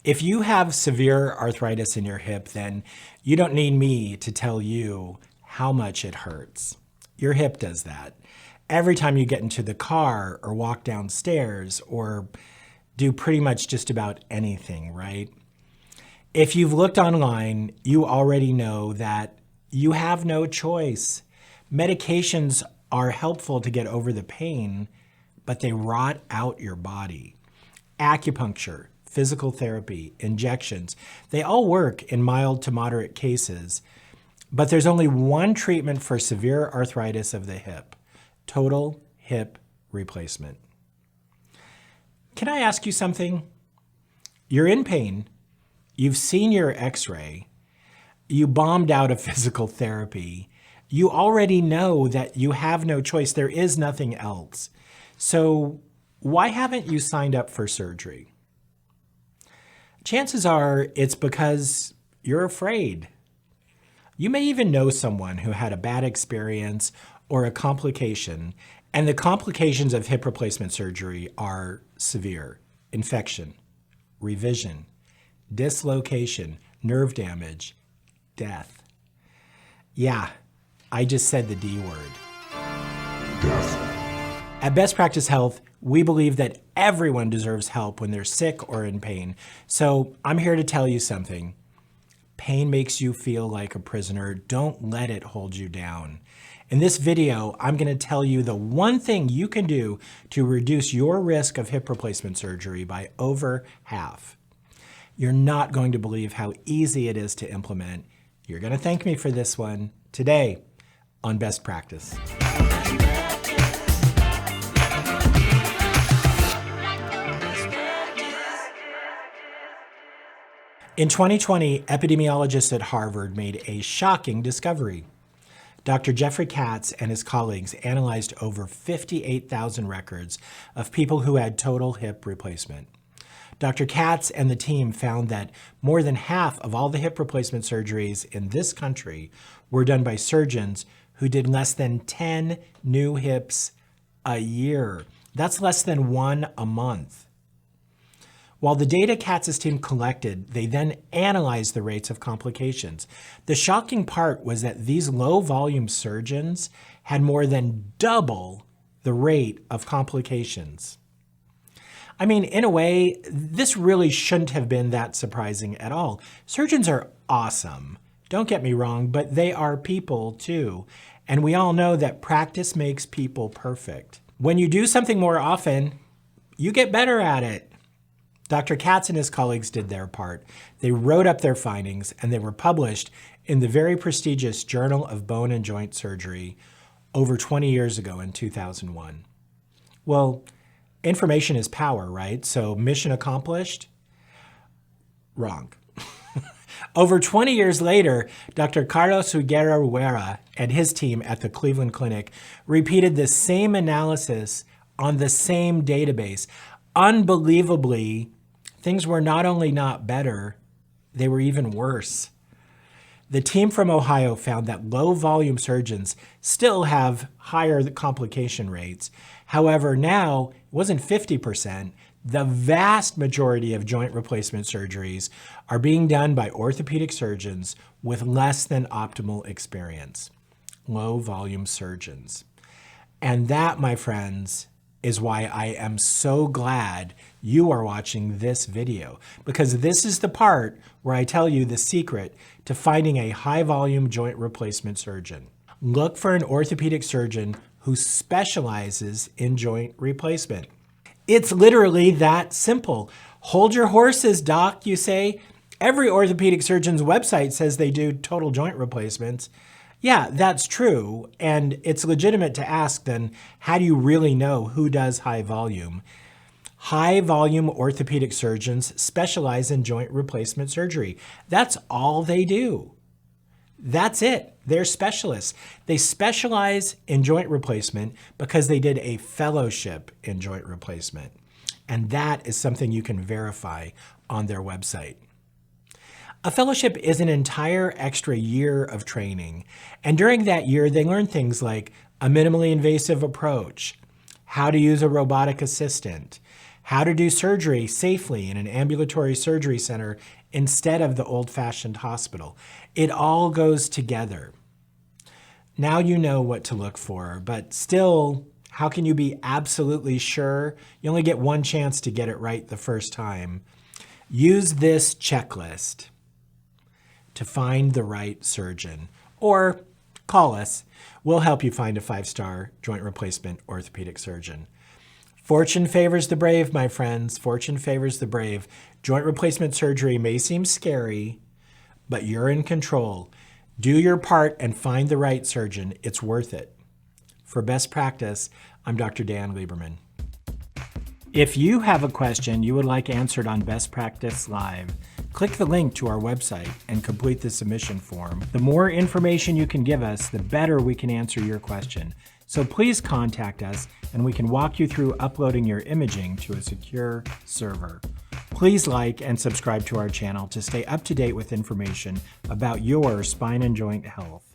If you have severe arthritis in your hip, then you don't need me to tell you how much it hurts. Your hip does that. Every time you get into the car or walk downstairs or do pretty much just about anything, right? If you've looked online, you already know that you have no choice. Medications are helpful to get over the pain, but they rot out your body. Acupuncture, physical therapy, injections, they all work in mild to moderate cases, but there's only one treatment for severe arthritis of the hip: total hip replacement. Can I ask you something? You're in pain. You've seen your x-ray. You bombed out of physical therapy. You already know that you have no choice. There is nothing else. So why haven't you signed up for surgery? Chances are it's because you're afraid. You may even know someone who had a bad experience or a complication, and the complications of hip replacement surgery are severe: infection, revision, dislocation, nerve damage, death. Yeah, I just said the D word. Death. At Best Practice Health, we believe that everyone deserves help when they're sick or in pain. So I'm here to tell you something. Pain makes you feel like a prisoner. Don't let it hold you down. In this video, I'm going to tell you the one thing you can do to reduce your risk of hip replacement surgery by over half. You're not going to believe how easy it is to implement. You're going to thank me for this one today on Best Practice. In 2020, epidemiologists at Harvard made a shocking discovery. Dr. Jeffrey Katz and his colleagues analyzed over 58,000 records of people who had total hip replacement. Dr. Katz and the team found that more than half of all the hip replacement surgeries in this country were done by surgeons who did less than 10 new hips a year. That's less than one a month. While the data Katz's team collected, they then analyzed the rates of complications. The shocking part was that these low-volume surgeons had more than double the rate of complications. I mean, in a way, this really shouldn't have been that surprising at all. Surgeons are awesome, don't get me wrong, but they are people too. And we all know that practice makes people perfect. When you do something more often, you get better at it. Dr. Katz and his colleagues did their part. They wrote up their findings and they were published in the very prestigious Journal of Bone and Joint Surgery over 20 years ago in 2001. Well, information is power, right? So mission accomplished? Wrong. Over 20 years later, Dr. Carlos Higuera Ruera and his team at the Cleveland Clinic repeated the same analysis on the same database. Unbelievably, things were not only not better, they were even worse. The team from Ohio found that low-volume surgeons still have higher complication rates. However, now, it wasn't 50%. The vast majority of joint replacement surgeries are being done by orthopedic surgeons with less than optimal experience. Low-volume surgeons. And that, my friends, is why I am so glad you are watching this video, because this is the part where I tell you the secret to finding a high-volume joint replacement surgeon. Look for an orthopedic surgeon who specializes in joint replacement. It's literally that simple. Hold your horses, doc, you say. Every orthopedic surgeon's website says they do total joint replacements. Yeah, that's true, and it's legitimate to ask then, how do you really know who does high volume? High volume orthopedic surgeons specialize in joint replacement surgery. That's all they do. That's it. They're specialists. They specialize in joint replacement because they did a fellowship in joint replacement. And that is something you can verify on their website. A fellowship is an entire extra year of training. And during that year, they learn things like a minimally invasive approach, how to use a robotic assistant, how to do surgery safely in an ambulatory surgery center instead of the old-fashioned hospital. It all goes together. Now you know what to look for, but still, how can you be absolutely sure? You only get one chance to get it right the first time. Use this checklist to find the right surgeon, or call us. We'll help you find a 5-star joint replacement orthopedic surgeon. Fortune favors the brave, my friends. Fortune favors the brave. Joint replacement surgery may seem scary, but you're in control. Do your part and find the right surgeon. It's worth it. For Best Practice, I'm Dr. Dan Lieberman. If you have a question you would like answered on Best Practice Live, click the link to our website and complete the submission form. The more information you can give us, the better we can answer your question. So please contact us and we can walk you through uploading your imaging to a secure server. Please like and subscribe to our channel to stay up to date with information about your spine and joint health.